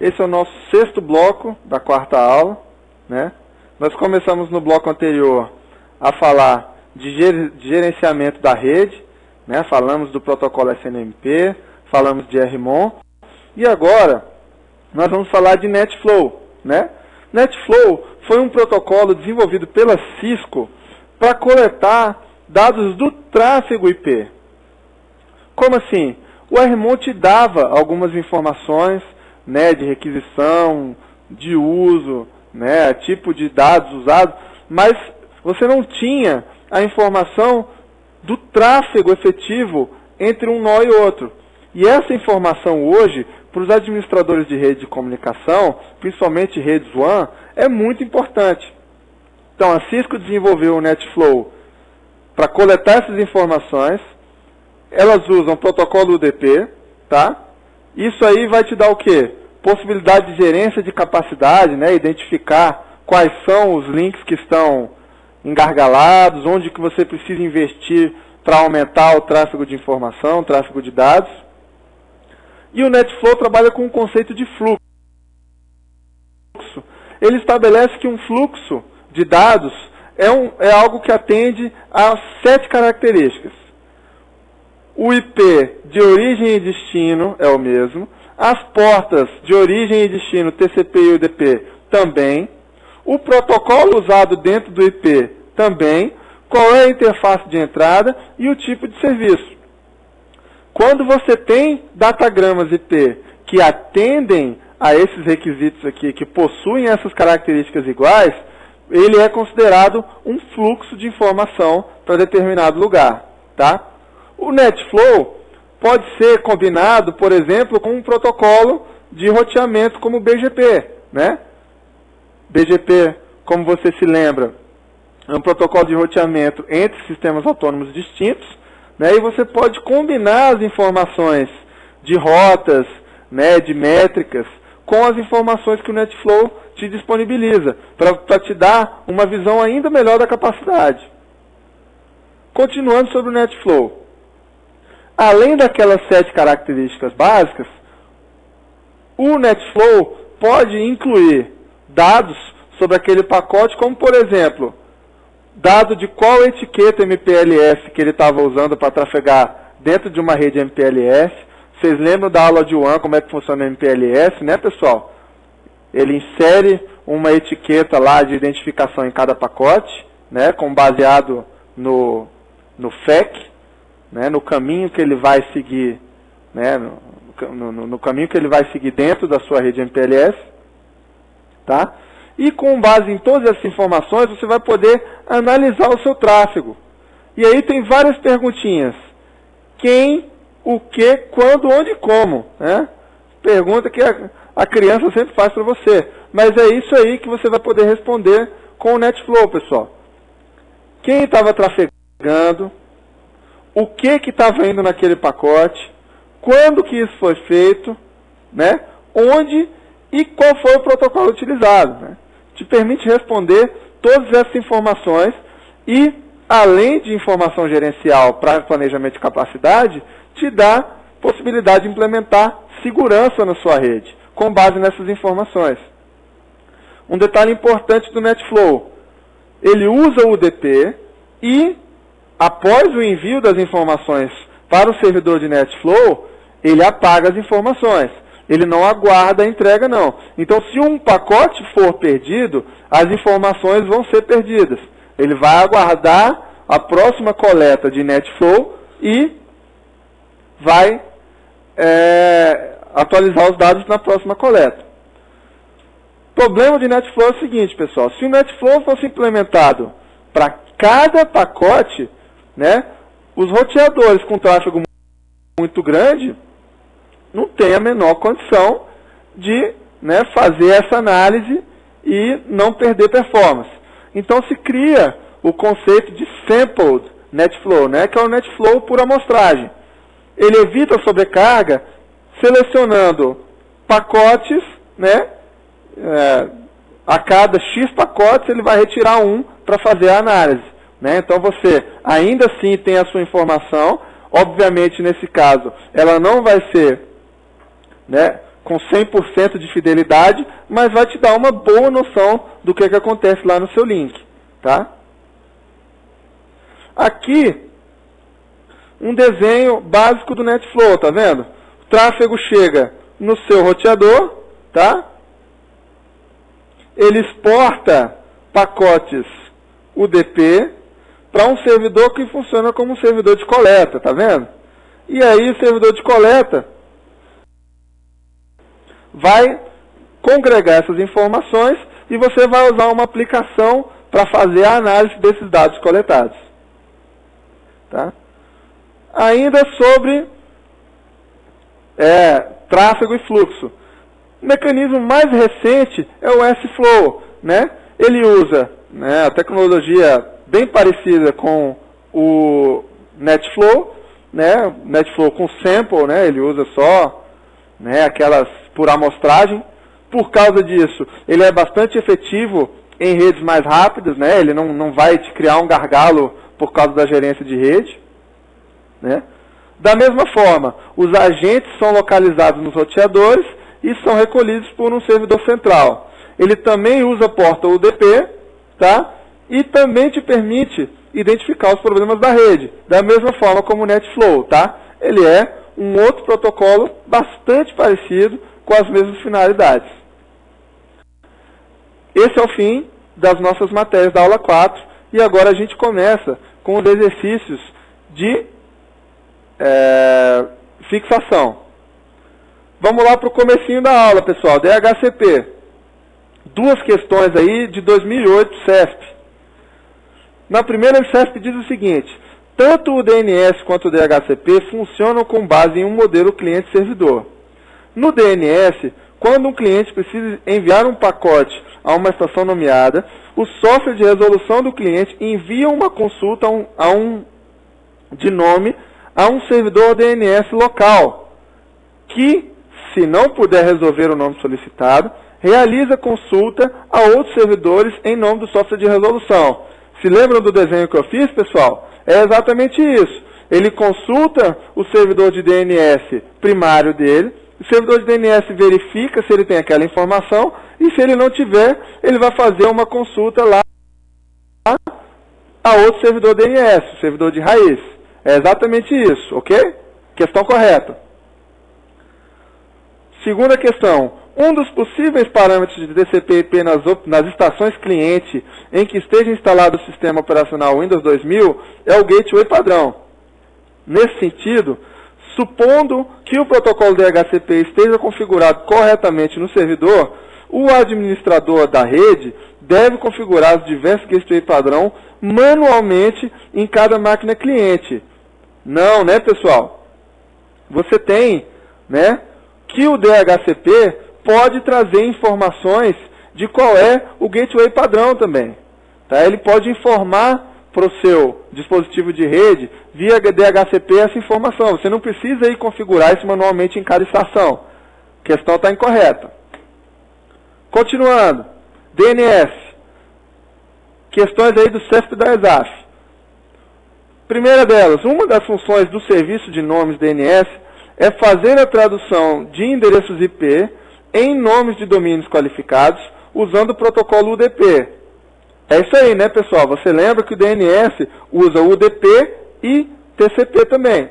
Esse é o nosso 6º bloco da 4ª aula, né? Nós começamos no bloco anterior a falar de gerenciamento da rede, né? Falamos do protocolo SNMP, falamos de RMON, e agora nós vamos falar de NetFlow, né? NetFlow foi um protocolo desenvolvido pela Cisco para coletar dados do tráfego IP. Como assim? O RMON te dava algumas informações, né, de requisição, de uso, né, tipo de dados usados, mas você não tinha a informação do tráfego efetivo entre um nó e outro. E essa informação hoje, para os administradores de rede de comunicação, principalmente redes WAN, é muito importante. Então a Cisco desenvolveu o NetFlow para coletar essas informações. Elas usam o protocolo UDP, tá? Isso aí vai te dar o quê? Possibilidade de gerência de capacidade, né? Identificar quais são os links que estão engargalados, onde que você precisa investir para aumentar o tráfego de informação, o tráfego de dados. E o NetFlow trabalha com o conceito de fluxo. Ele estabelece que um fluxo de dados é algo que atende a 7 características. O IP de origem e destino é o mesmo. As portas de origem e destino TCP e UDP também. O protocolo usado dentro do IP também. Qual é a interface de entrada e o tipo de serviço. Quando você tem datagramas IP que atendem a esses requisitos aqui, que possuem essas características iguais, ele é considerado um fluxo de informação para determinado lugar, tá? O NetFlow pode ser combinado, por exemplo, com um protocolo de roteamento como o BGP, né? BGP, como você se lembra, é um protocolo de roteamento entre sistemas autônomos distintos, né? E você pode combinar as informações de rotas, né, de métricas, com as informações que o NetFlow te disponibiliza, para te dar uma visão ainda melhor da capacidade. Continuando sobre o NetFlow. Além daquelas 7 características básicas, o NetFlow pode incluir dados sobre aquele pacote, como por exemplo, dado de qual etiqueta MPLS que ele estava usando para trafegar dentro de uma rede MPLS. Vocês lembram da aula de WAN, como é que funciona o MPLS, né, pessoal? Ele insere uma etiqueta lá de identificação em cada pacote, né, baseado no FEC, né, no caminho que ele vai seguir, né, no caminho que ele vai seguir dentro da sua rede MPLS, tá? E com base em todas essas informações, você vai poder analisar o seu tráfego. E aí tem várias perguntinhas. Quem, o que, quando, onde e como, né? Pergunta que a criança sempre faz para você. Mas é isso aí que você vai poder responder com o NetFlow, pessoal. Quem estava trafegando, o que estava indo naquele pacote, quando que isso foi feito, né? Onde e qual foi o protocolo utilizado, né? Te permite responder todas essas informações e, além de informação gerencial para planejamento de capacidade, te dá possibilidade de implementar segurança na sua rede, com base nessas informações. Um detalhe importante do NetFlow, ele usa o UDP e, após o envio das informações para o servidor de NetFlow, ele apaga as informações. Ele não aguarda a entrega, não. Então, se um pacote for perdido, as informações vão ser perdidas. Ele vai aguardar a próxima coleta de NetFlow e vai atualizar os dados na próxima coleta. O problema de NetFlow é o seguinte, pessoal. Se o NetFlow fosse implementado para cada pacote, né, os roteadores com tráfego muito grande não tem a menor condição de, né, fazer essa análise e não perder performance. Então se cria o conceito de Sampled NetFlow, né, que é o NetFlow por amostragem. Ele evita a sobrecarga selecionando pacotes, né, a cada X pacotes ele vai retirar um para fazer a análise, né? Então você ainda assim tem a sua informação. Obviamente nesse caso ela não vai ser, né, com 100% de fidelidade, mas vai te dar uma boa noção do que acontece lá no seu link. Tá? Aqui, um desenho básico do NetFlow, tá vendo? O tráfego chega no seu roteador, tá? Ele exporta pacotes UDP para um servidor que funciona como um servidor de coleta, tá vendo? E aí o servidor de coleta vai congregar essas informações e você vai usar uma aplicação para fazer a análise desses dados coletados. Tá? Ainda sobre tráfego e fluxo. O mecanismo mais recente é o S-Flow, né? Ele usa, né, a tecnologia bem parecida com o NetFlow, né? NetFlow com sample, né? Ele usa só, né, aquelas por amostragem. Por causa disso, ele é bastante efetivo em redes mais rápidas, né? Ele não vai te criar um gargalo por causa da gerência de rede, né? Da mesma forma, os agentes são localizados nos roteadores e são recolhidos por um servidor central. Ele também usa a porta UDP, tá? E também te permite identificar os problemas da rede, da mesma forma como o NetFlow, tá? Ele é um outro protocolo bastante parecido com as mesmas finalidades. Esse é o fim das nossas matérias da aula 4 e agora a gente começa com os exercícios de fixação. Vamos lá para o comecinho da aula, pessoal. DHCP. Duas questões aí de 2008, CESP. Na primeira, o CESP diz o seguinte: tanto o DNS quanto o DHCP funcionam com base em um modelo cliente-servidor. No DNS, quando um cliente precisa enviar um pacote a uma estação nomeada, o software de resolução do cliente envia uma consulta de nome a um servidor DNS local, que, se não puder resolver o nome solicitado, realiza consulta a outros servidores em nome do software de resolução. Se lembram do desenho que eu fiz, pessoal? É exatamente isso. Ele consulta o servidor de DNS primário dele, o servidor de DNS verifica se ele tem aquela informação, e se ele não tiver, ele vai fazer uma consulta lá a outro servidor DNS, o servidor de raiz. É exatamente isso, ok? Questão correta. Segunda questão. Um dos possíveis parâmetros de TCP/IP nas estações cliente em que esteja instalado o sistema operacional Windows 2000 é o gateway padrão. Nesse sentido, supondo que o protocolo DHCP esteja configurado corretamente no servidor, o administrador da rede deve configurar os diversos gateway padrão manualmente em cada máquina cliente. Não, né, pessoal? Você tem, né, que o DHCP pode trazer informações de qual é o gateway padrão também. Tá? Ele pode informar para o seu dispositivo de rede via DHCP essa informação. Você não precisa ir configurar isso manualmente em cada estação. A questão está incorreta. Continuando. DNS. Questões aí do CESP da ESAF. Primeira delas, uma das funções do serviço de nomes DNS é fazer a tradução de endereços IP em nomes de domínios qualificados usando o protocolo UDP. É isso aí, né, pessoal? Você lembra que o DNS usa UDP e TCP também.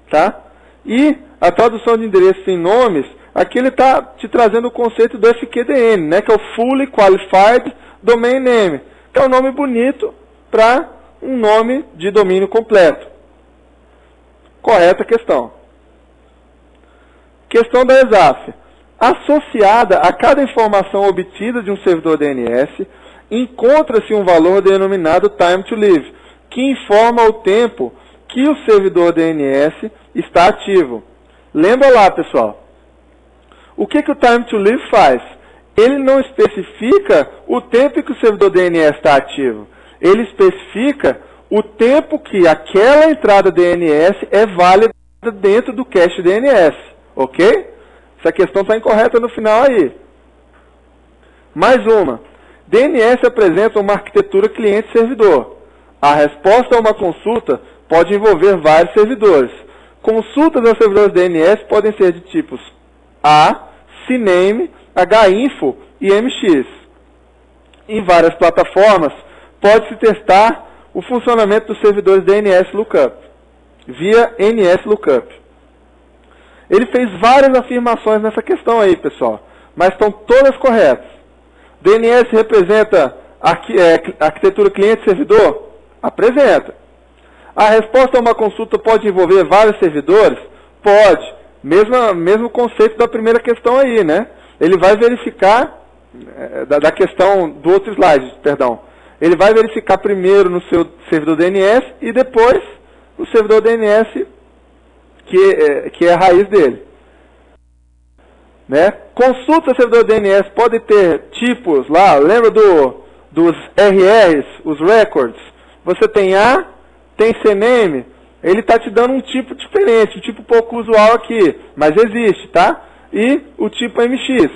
Tá? E a tradução de endereços em nomes, aqui ele está te trazendo o conceito do FQDN, né, que é o Fully Qualified Domain Name, que é um nome bonito para um nome de domínio completo. Correta questão. Questão da ESAF. Associada a cada informação obtida de um servidor DNS, encontra-se um valor denominado Time to Live, que informa o tempo que o servidor DNS está ativo. Lembra lá, pessoal. O que o Time to Live faz? Ele não especifica o tempo que o servidor DNS está ativo. Ele especifica o tempo que aquela entrada DNS é válida dentro do cache DNS. Ok? Essa questão está incorreta no final aí. Mais uma. DNS apresenta uma arquitetura cliente-servidor. A resposta a uma consulta pode envolver vários servidores. Consultas aos servidores DNS podem ser de tipos A, CNAME, HINFO e MX. Em várias plataformas, pode-se testar o funcionamento dos servidores DNS Lookup, via NS Lookup. Ele fez várias afirmações nessa questão aí, pessoal, mas estão todas corretas. DNS representa arquitetura cliente-servidor? Apresenta. A resposta a uma consulta pode envolver vários servidores? Pode. Mesmo conceito da primeira questão aí, né? Ele vai verificar, da questão do outro slide, perdão. Ele vai verificar primeiro no seu servidor DNS e depois no servidor DNS que é a raiz dele. Né? Consulta servidor DNS pode ter tipos lá, lembra dos RRs, os records? Você tem A, tem CNAME, ele está te dando um tipo diferente, um tipo pouco usual aqui, mas existe, tá? E o tipo MX.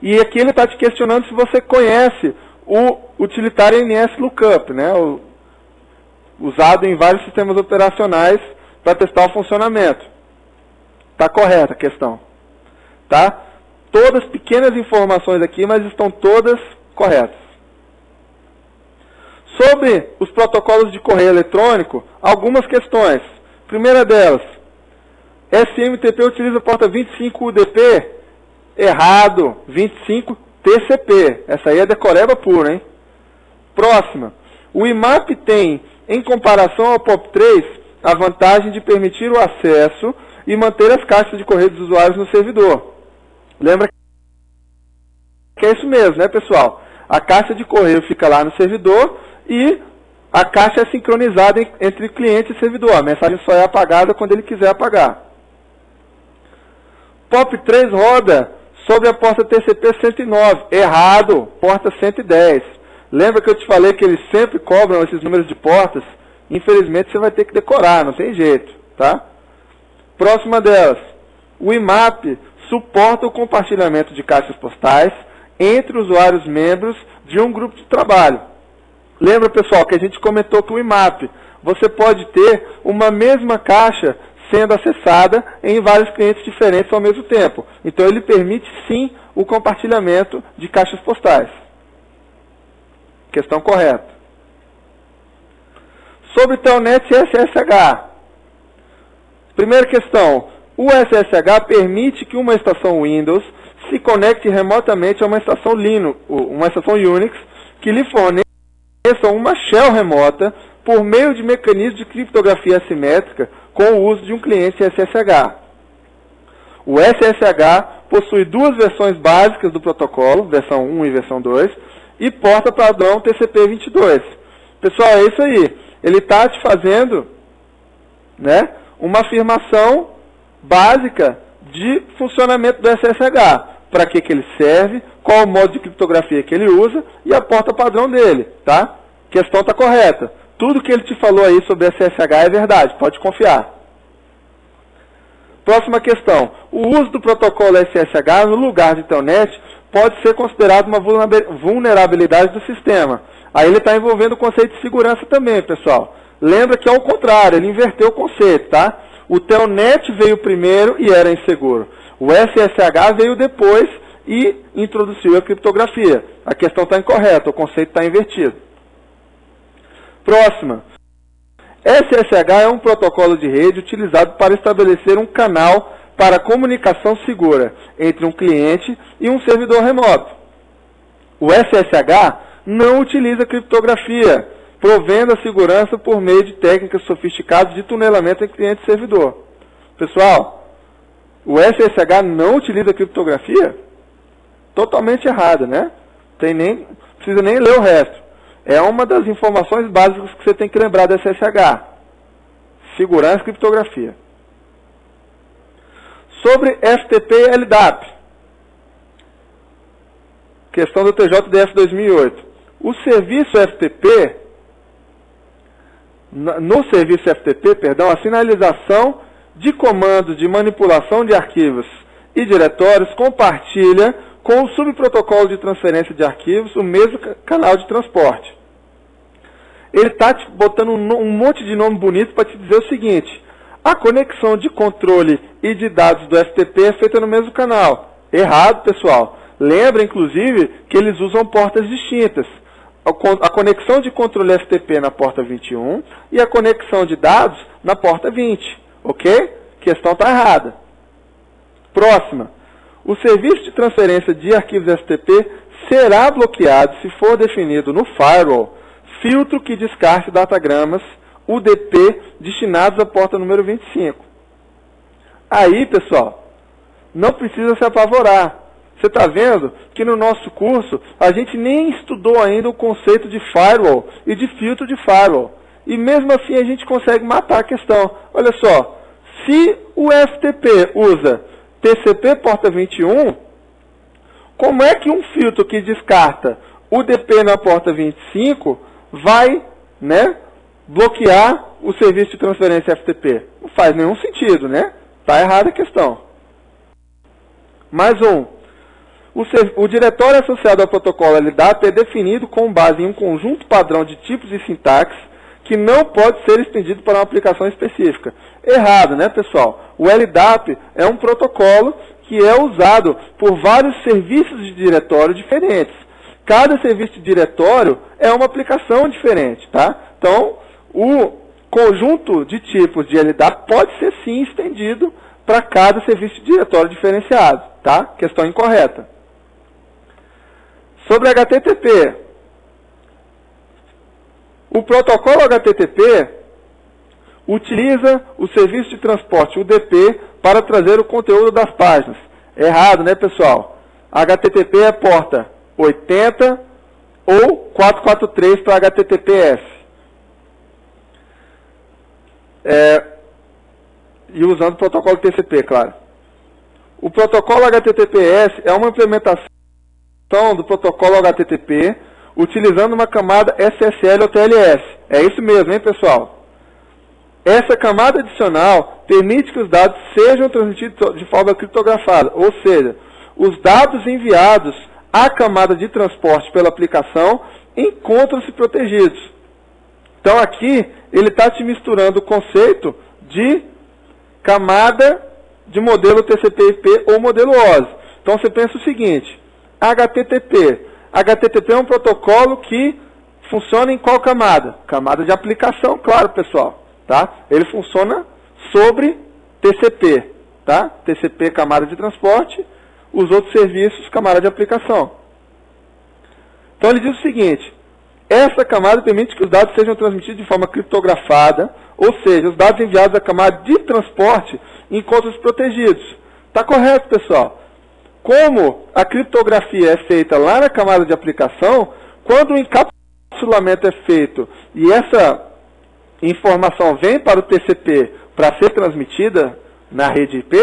E aqui ele está te questionando se você conhece o utilitário NS Lookup, né? Usado em vários sistemas operacionais para testar o funcionamento. Está correta a questão. Tá? Todas pequenas informações aqui, mas estão todas corretas. Sobre os protocolos de correio eletrônico, algumas questões. Primeira delas, SMTP utiliza a porta 25 UDP? Errado, 25 TCP. Essa aí é decoreba pura, hein? Próxima. O IMAP tem, em comparação ao POP3, a vantagem de permitir o acesso e manter as caixas de correio dos usuários no servidor. Lembra que é isso mesmo, né, pessoal? A caixa de correio fica lá no servidor e a caixa é sincronizada entre cliente e servidor. A mensagem só é apagada quando ele quiser apagar. POP3 roda sobre a porta TCP 109. Errado, porta 110. Lembra que eu te falei que eles sempre cobram esses números de portas? Infelizmente você vai ter que decorar, não tem jeito, tá? Próxima delas. O IMAP suporta o compartilhamento de caixas postais entre usuários membros de um grupo de trabalho. Lembra, pessoal, que a gente comentou que o IMAP, você pode ter uma mesma caixa sendo acessada em vários clientes diferentes ao mesmo tempo. Então, ele permite, sim, o compartilhamento de caixas postais. Questão correta. Sobre Telnet e SSH. Primeira questão. O SSH permite que uma estação Windows se conecte remotamente a uma estação Linux, uma estação Unix, que lhe forneça uma shell remota por meio de mecanismos de criptografia assimétrica com o uso de um cliente SSH. O SSH possui duas versões básicas do protocolo, versão 1 e versão 2, e porta padrão TCP/22. Pessoal, é isso aí. Ele está te fazendo, né, uma afirmação básica de funcionamento do SSH. Para que ele serve, qual o modo de criptografia que ele usa e a porta padrão dele, tá? Questão está correta. Tudo que ele te falou aí sobre SSH é verdade, pode confiar. Próxima questão. O uso do protocolo SSH no lugar de Telnet pode ser considerado uma vulnerabilidade do sistema. Aí ele está envolvendo o conceito de segurança também, pessoal. Lembra que é o contrário, ele inverteu o conceito, tá? O Telnet veio primeiro e era inseguro. O SSH veio depois e introduziu a criptografia. A questão está incorreta, o conceito está invertido. Próxima. SSH é um protocolo de rede utilizado para estabelecer um canal para comunicação segura entre um cliente e um servidor remoto. O SSH não utiliza criptografia, provendo a segurança por meio de técnicas sofisticadas de tunelamento entre cliente e servidor. Pessoal, o SSH não utiliza criptografia? Totalmente errado, né? Não precisa nem ler o resto. É uma das informações básicas que você tem que lembrar do SSH. Segurança e criptografia. Sobre FTP e LDAP. Questão do TJDF 2008. O serviço FTP, no serviço FTP, perdão, a sinalização de comandos de manipulação de arquivos e diretórios compartilha com o subprotocolo de transferência de arquivos o mesmo canal de transporte. Ele está te botando um monte de nome bonito para te dizer o seguinte: A conexão de controle e de dados do FTP é feita no mesmo canal. Errado, pessoal. Lembra, inclusive, que eles usam portas distintas. A conexão de controle FTP na porta 21 e a conexão de dados na porta 20. Ok? Questão está errada. Próxima. O serviço de transferência de arquivos FTP será bloqueado se for definido no firewall filtro que descarte datagramas UDP destinados à porta número 25. Aí, pessoal, não precisa se apavorar. Você está vendo que no nosso curso a gente nem estudou ainda o conceito de firewall e de filtro de firewall. E mesmo assim a gente consegue matar a questão. Olha só, se o FTP usa TCP porta 21, como é que um filtro que descarta UDP na porta 25 vai, bloquear o serviço de transferência FTP? Não faz nenhum sentido, né? Está errada a questão. Mais um. O diretório associado ao protocolo LDAP é definido com base em um conjunto padrão de tipos e sintaxe que não pode ser estendido para uma aplicação específica. Errado, né, pessoal? O LDAP é um protocolo que é usado por vários serviços de diretório diferentes. Cada serviço de diretório é uma aplicação diferente, tá? Então, o conjunto de tipos de LDAP pode ser sim estendido para cada serviço de diretório diferenciado, tá? Questão incorreta. Sobre HTTP, o protocolo HTTP utiliza o serviço de transporte UDP para trazer o conteúdo das páginas. Errado, né, pessoal? HTTP é porta 80 ou 443 para HTTPS. E usando o protocolo TCP, claro. O protocolo HTTPS é uma implementação do protocolo HTTP utilizando uma camada SSL ou TLS. É isso mesmo, hein, pessoal? Essa camada adicional permite que os dados sejam transmitidos de forma criptografada, ou seja, os dados enviados à camada de transporte pela aplicação encontram-se protegidos. Então aqui ele está te misturando o conceito de camada de modelo TCP/IP ou modelo OSI. Então você pensa o seguinte: HTTP. HTTP é um protocolo que funciona em qual camada? Camada de aplicação, claro, pessoal. Tá? Ele funciona sobre TCP. Tá? TCP, camada de transporte. Os outros serviços, camada de aplicação. Então ele diz o seguinte: essa camada permite que os dados sejam transmitidos de forma criptografada, ou seja, os dados enviados à camada de transporte encontram-se protegidos. Está correto, pessoal? Como a criptografia é feita lá na camada de aplicação, quando o encapsulamento é feito e essa informação vem para o TCP para ser transmitida na rede IP,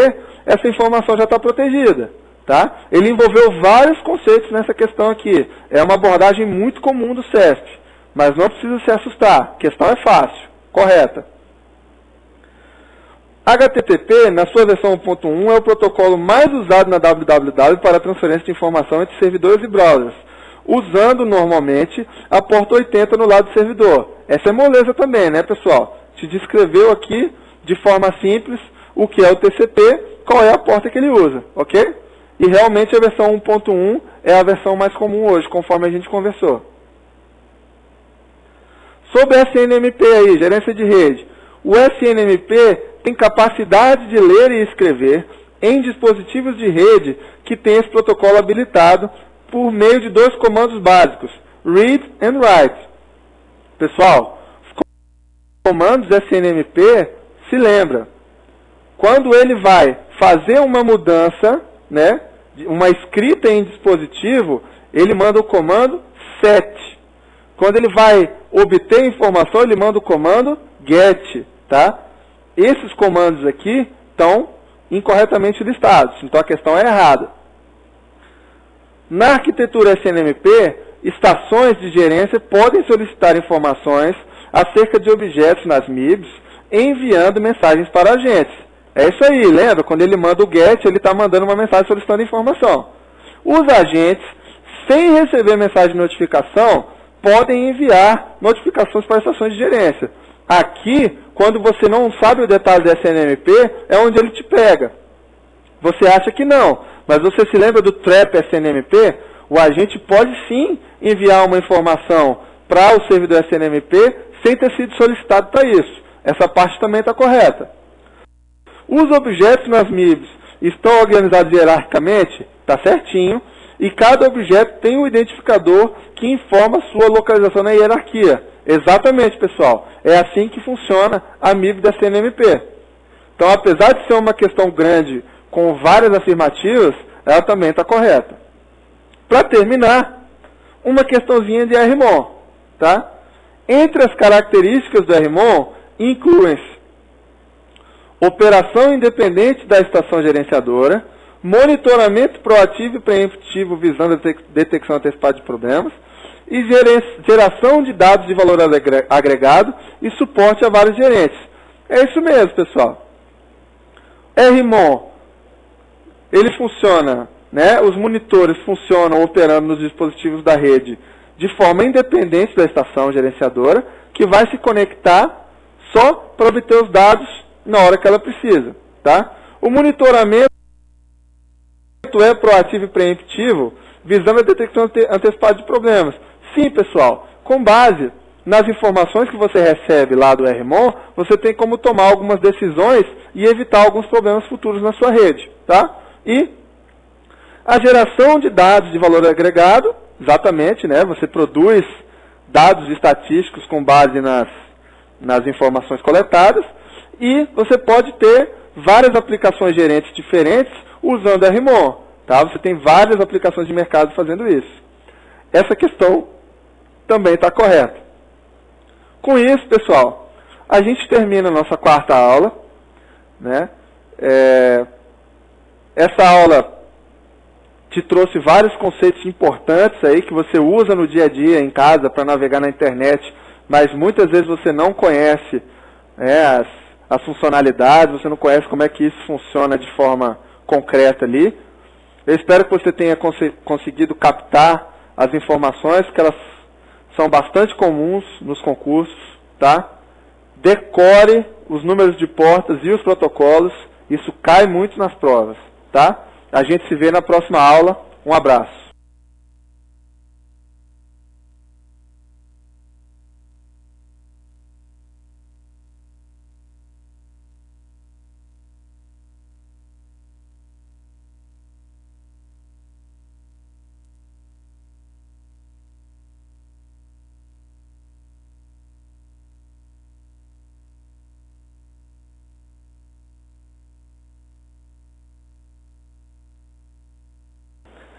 essa informação já está protegida. Tá? Ele envolveu vários conceitos nessa questão aqui. É uma abordagem muito comum do CESP, mas não precisa se assustar. A questão é fácil, correta. HTTP, na sua versão 1.1, é o protocolo mais usado na www para a transferência de informação entre servidores e browsers, usando normalmente a porta 80 no lado do servidor. Essa é moleza também, né, pessoal? Te descreveu aqui, de forma simples, o que é o TCP, qual é a porta que ele usa, ok? E realmente a versão 1.1 é a versão mais comum hoje, conforme a gente conversou. Sobre SNMP aí, gerência de rede. O SNMP tem capacidade de ler e escrever em dispositivos de rede que tem esse protocolo habilitado por meio de dois comandos básicos, read and write. Pessoal, os comandos SNMP, se lembra, quando ele vai fazer uma mudança, né, uma escrita em dispositivo, ele manda o comando set. Quando ele vai obter informação, ele manda o comando get. Tá? Esses comandos aqui estão incorretamente listados, então a questão é errada. Na arquitetura SNMP, estações de gerência podem solicitar informações acerca de objetos nas MIBs, enviando mensagens para agentes. É isso aí, lembra? Quando ele manda o GET, ele está mandando uma mensagem solicitando informação. Os agentes, sem receber mensagem de notificação, podem enviar notificações para estações de gerência. Aqui, quando você não sabe o detalhe do SNMP, é onde ele te pega. Você acha que não, mas você se lembra do trap SNMP? O agente pode sim enviar uma informação para o servidor SNMP sem ter sido solicitado para isso. Essa parte também está correta. Os objetos nas MIBs estão organizados hierarquicamente? Está certinho. E cada objeto tem um identificador que informa sua localização na hierarquia. Exatamente, pessoal. É assim que funciona a MIB da SNMP. Então, apesar de ser uma questão grande com várias afirmativas, ela também está correta. Para terminar, uma questãozinha de RMON. Tá? Entre as características do RMON, incluem-se operação independente da estação gerenciadora, monitoramento proativo e preemptivo visando a detecção antecipada de problemas, e geração de dados de valor agregado e suporte a vários gerentes. É isso mesmo, pessoal. RMON, ele funciona, né? Os monitores funcionam operando nos dispositivos da rede de forma independente da estação gerenciadora, que vai se conectar só para obter os dados na hora que ela precisa. Tá? O monitoramento é proativo e preemptivo, visando a detecção antecipada de problemas. Sim, pessoal, com base nas informações que você recebe lá do RMON, você tem como tomar algumas decisões e evitar alguns problemas futuros na sua rede. Tá? E a geração de dados de valor agregado, exatamente, né? Você produz dados estatísticos com base nas informações coletadas, e você pode ter várias aplicações gerentes diferentes usando RMON. Tá? Você tem várias aplicações de mercado fazendo isso. Essa questão também está correta. Com isso, pessoal, a gente termina a nossa quarta aula. Né? Essa aula te trouxe vários conceitos importantes aí que você usa no dia a dia em casa para navegar na internet, mas muitas vezes você não conhece as funcionalidades, você não conhece como é que isso funciona de forma concreta ali. Eu espero que você tenha conseguido captar as informações, que elas são bastante comuns nos concursos, tá? Decore os números de portas e os protocolos, isso cai muito nas provas, tá? A gente se vê na próxima aula. Um abraço.